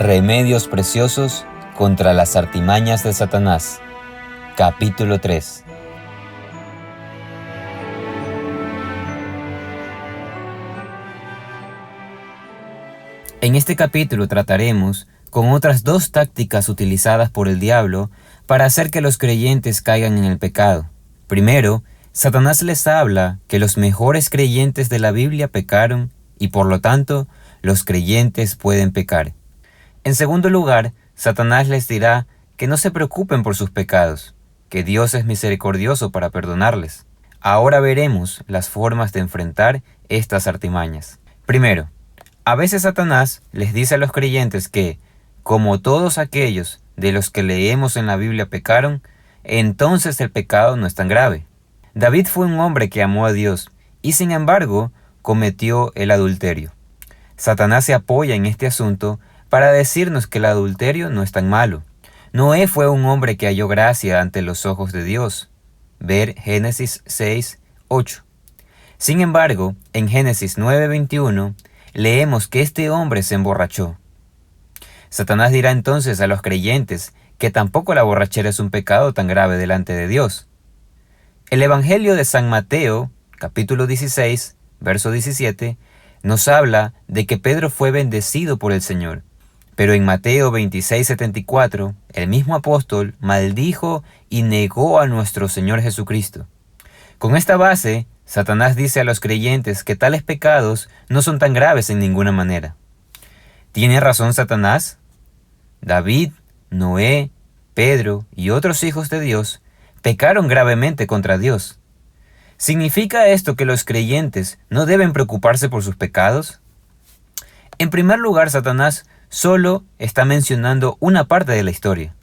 Remedios preciosos contra las artimañas de Satanás. Capítulo 3. En este capítulo trataremos con otras dos tácticas utilizadas por el diablo para hacer que los creyentes caigan en el pecado. Primero, Satanás les habla que los mejores creyentes de la Biblia pecaron y por lo tanto los creyentes pueden pecar. En segundo lugar, Satanás les dirá que no se preocupen por sus pecados, que Dios es misericordioso para perdonarles. Ahora veremos las formas de enfrentar estas artimañas. Primero, a veces Satanás les dice a los creyentes que, como todos aquellos de los que leemos en la Biblia pecaron, entonces el pecado no es tan grave. David fue un hombre que amó a Dios y sin embargo cometió el adulterio. Satanás se apoya en este asunto para decirnos que el adulterio no es tan malo. Noé fue un hombre que halló gracia ante los ojos de Dios. Ver Génesis 6:8. Sin embargo, en Génesis 9:21, leemos que este hombre se emborrachó. Satanás dirá entonces a los creyentes que tampoco la borrachera es un pecado tan grave delante de Dios. El Evangelio de San Mateo, capítulo 16, verso 17, nos habla de que Pedro fue bendecido por el Señor. Pero en Mateo 26:74, el mismo apóstol maldijo y negó a nuestro Señor Jesucristo. Con esta base, Satanás dice a los creyentes que tales pecados no son tan graves en ninguna manera. ¿Tiene razón Satanás? David, Noé, Pedro y otros hijos de Dios pecaron gravemente contra Dios. ¿Significa esto que los creyentes no deben preocuparse por sus pecados? En primer lugar, Satanás solo está mencionando una parte de la historia.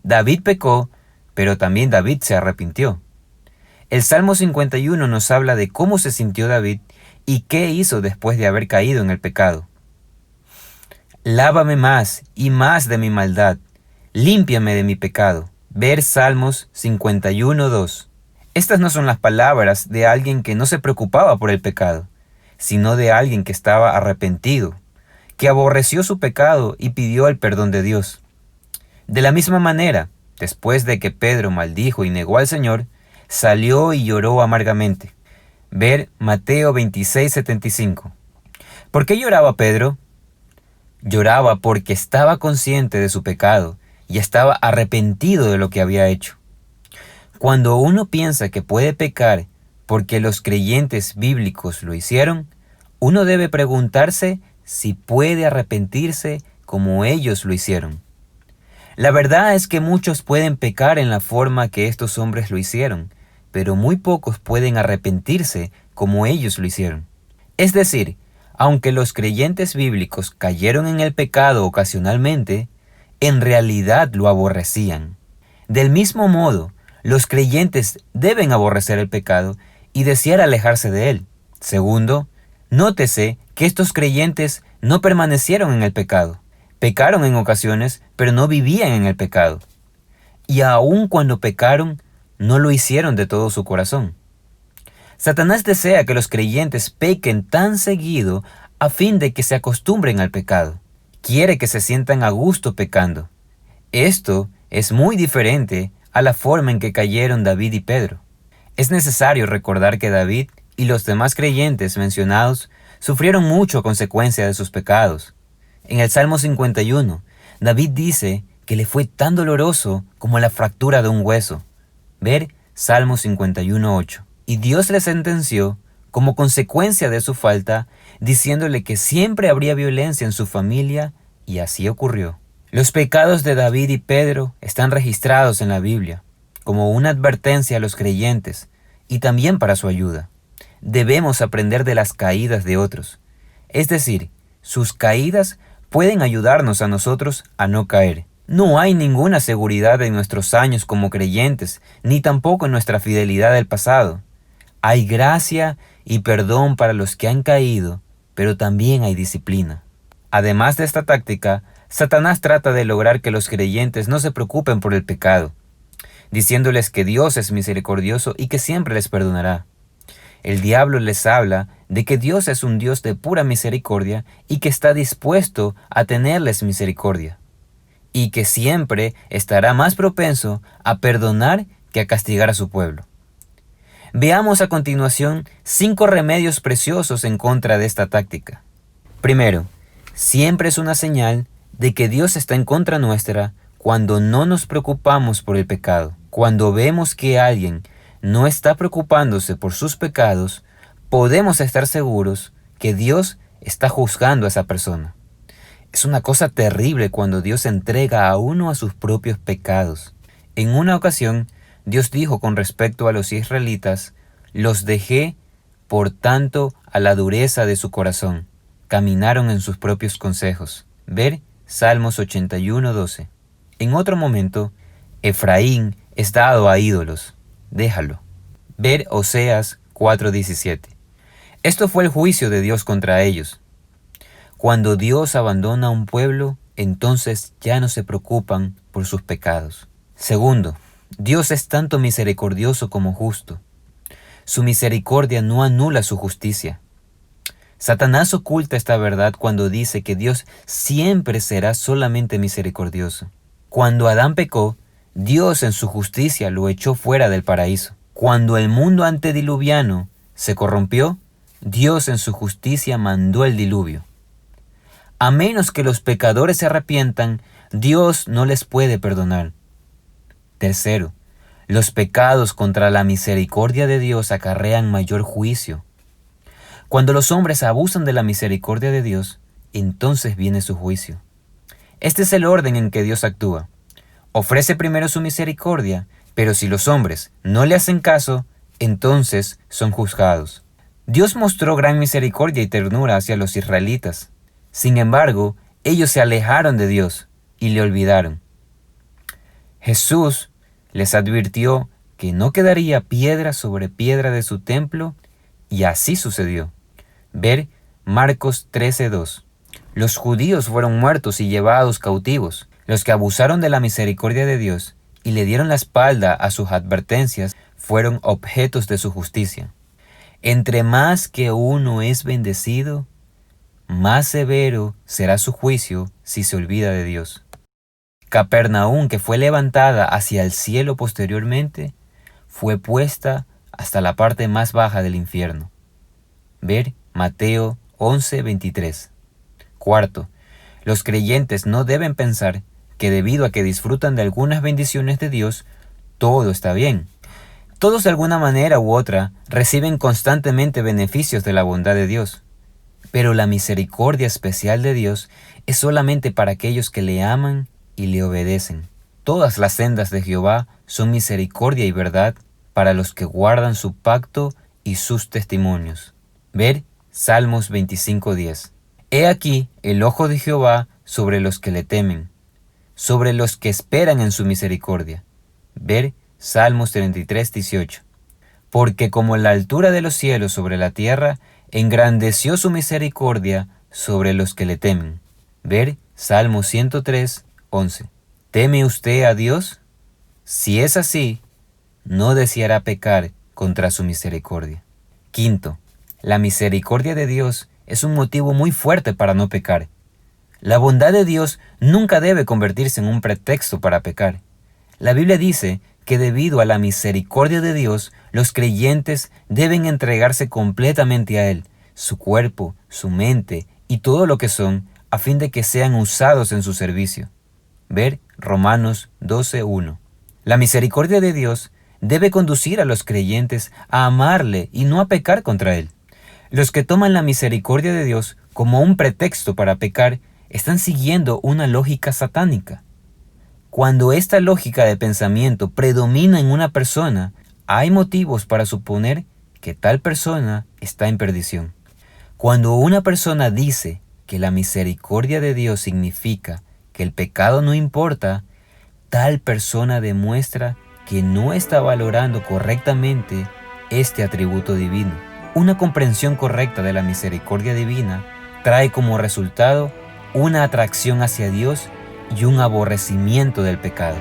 David pecó, pero también David se arrepintió. El Salmo 51 nos habla de cómo se sintió David y qué hizo después de haber caído en el pecado. Lávame más y más de mi maldad, límpiame de mi pecado. Ver Salmos 51:2. Estas no son las palabras de alguien que no se preocupaba por el pecado, sino de alguien que estaba arrepentido, que aborreció su pecado y pidió el perdón de Dios. De la misma manera, después de que Pedro maldijo y negó al Señor, salió y lloró amargamente. Ver Mateo 26:75. ¿Por qué lloraba Pedro? Lloraba porque estaba consciente de su pecado y estaba arrepentido de lo que había hecho. Cuando uno piensa que puede pecar porque los creyentes bíblicos lo hicieron, uno debe preguntarse si puede arrepentirse como ellos lo hicieron. La verdad es que muchos pueden pecar en la forma que estos hombres lo hicieron, pero muy pocos pueden arrepentirse como ellos lo hicieron. Es decir, aunque los creyentes bíblicos cayeron en el pecado ocasionalmente, en realidad lo aborrecían. Del mismo modo, los creyentes deben aborrecer el pecado y desear alejarse de él. Segundo, nótese que estos creyentes no permanecieron en el pecado. Pecaron en ocasiones, pero no vivían en el pecado. Y aun cuando pecaron, no lo hicieron de todo su corazón. Satanás desea que los creyentes pequen tan seguido a fin de que se acostumbren al pecado. Quiere que se sientan a gusto pecando. Esto es muy diferente a la forma en que cayeron David y Pedro. Es necesario recordar que David y los demás creyentes mencionados sufrieron mucho a consecuencia de sus pecados. En el Salmo 51, David dice que le fue tan doloroso como la fractura de un hueso. Ver Salmo 51:8. Y Dios le sentenció como consecuencia de su falta, diciéndole que siempre habría violencia en su familia, y así ocurrió. Los pecados de David y Pedro están registrados en la Biblia, como una advertencia a los creyentes, y también para su ayuda. Debemos aprender de las caídas de otros. Es decir, sus caídas pueden ayudarnos a nosotros a no caer. No hay ninguna seguridad en nuestros años como creyentes, ni tampoco en nuestra fidelidad del pasado. Hay gracia y perdón para los que han caído, pero también hay disciplina. Además de esta táctica, Satanás trata de lograr que los creyentes no se preocupen por el pecado, diciéndoles que Dios es misericordioso y que siempre les perdonará. El diablo les habla de que Dios es un Dios de pura misericordia y que está dispuesto a tenerles misericordia, y que siempre estará más propenso a perdonar que a castigar a su pueblo. Veamos a continuación 5 remedios preciosos en contra de esta táctica. Primero, siempre es una señal de que Dios está en contra nuestra cuando no nos preocupamos por el pecado. Cuando vemos que alguien no está preocupándose por sus pecados, podemos estar seguros que Dios está juzgando a esa persona. Es una cosa terrible cuando Dios entrega a uno a sus propios pecados. En una ocasión, Dios dijo con respecto a los israelitas: los dejé, por tanto, a la dureza de su corazón. Caminaron en sus propios consejos. Ver Salmos 81:12. En otro momento, Efraín es dado a ídolos. Déjalo. Ver Oseas 4:17. Esto fue el juicio de Dios contra ellos. Cuando Dios abandona a un pueblo, entonces ya no se preocupan por sus pecados. Segundo, Dios es tanto misericordioso como justo. Su misericordia no anula su justicia. Satanás oculta esta verdad cuando dice que Dios siempre será solamente misericordioso. Cuando Adán pecó, Dios en su justicia lo echó fuera del paraíso. Cuando el mundo antediluviano se corrompió, Dios en su justicia mandó el diluvio. A menos que los pecadores se arrepientan, Dios no les puede perdonar. Tercero, los pecados contra la misericordia de Dios acarrean mayor juicio. Cuando los hombres abusan de la misericordia de Dios, entonces viene su juicio. Este es el orden en que Dios actúa. Ofrece primero su misericordia, pero si los hombres no le hacen caso, entonces son juzgados. Dios mostró gran misericordia y ternura hacia los israelitas. Sin embargo, ellos se alejaron de Dios y le olvidaron. Jesús les advirtió que no quedaría piedra sobre piedra de su templo, y así sucedió. Ver Marcos 13:2. Los judíos fueron muertos y llevados cautivos. Los que abusaron de la misericordia de Dios y le dieron la espalda a sus advertencias fueron objetos de su justicia. Entre más que uno es bendecido, más severo será su juicio si se olvida de Dios. Capernaum, que fue levantada hacia el cielo posteriormente, fue puesta hasta la parte más baja del infierno. Ver Mateo 11:23. Cuarto, los creyentes no deben pensar que debido a que disfrutan de algunas bendiciones de Dios, todo está bien. Todos de alguna manera u otra reciben constantemente beneficios de la bondad de Dios. Pero la misericordia especial de Dios es solamente para aquellos que le aman y le obedecen. Todas las sendas de Jehová son misericordia y verdad para los que guardan su pacto y sus testimonios. Ver Salmos 25:10. He aquí el ojo de Jehová sobre los que le temen, sobre los que esperan en su misericordia. Ver Salmos 33:18. Porque como la altura de los cielos sobre la tierra, engrandeció su misericordia sobre los que le temen. Ver Salmo 103:11. ¿Teme usted a Dios? Si es así, no deseará pecar contra su misericordia. Quinto, la misericordia de Dios es un motivo muy fuerte para no pecar. La bondad de Dios nunca debe convertirse en un pretexto para pecar. La Biblia dice que debido a la misericordia de Dios, los creyentes deben entregarse completamente a Él, su cuerpo, su mente y todo lo que son, a fin de que sean usados en su servicio. Ver Romanos 12:1. La misericordia de Dios debe conducir a los creyentes a amarle y no a pecar contra Él. Los que toman la misericordia de Dios como un pretexto para pecar están siguiendo una lógica satánica. Cuando esta lógica de pensamiento predomina en una persona, hay motivos para suponer que tal persona está en perdición. Cuando una persona dice que la misericordia de Dios significa que el pecado no importa, tal persona demuestra que no está valorando correctamente este atributo divino. Una comprensión correcta de la misericordia divina trae como resultado una atracción hacia Dios y un aborrecimiento del pecado.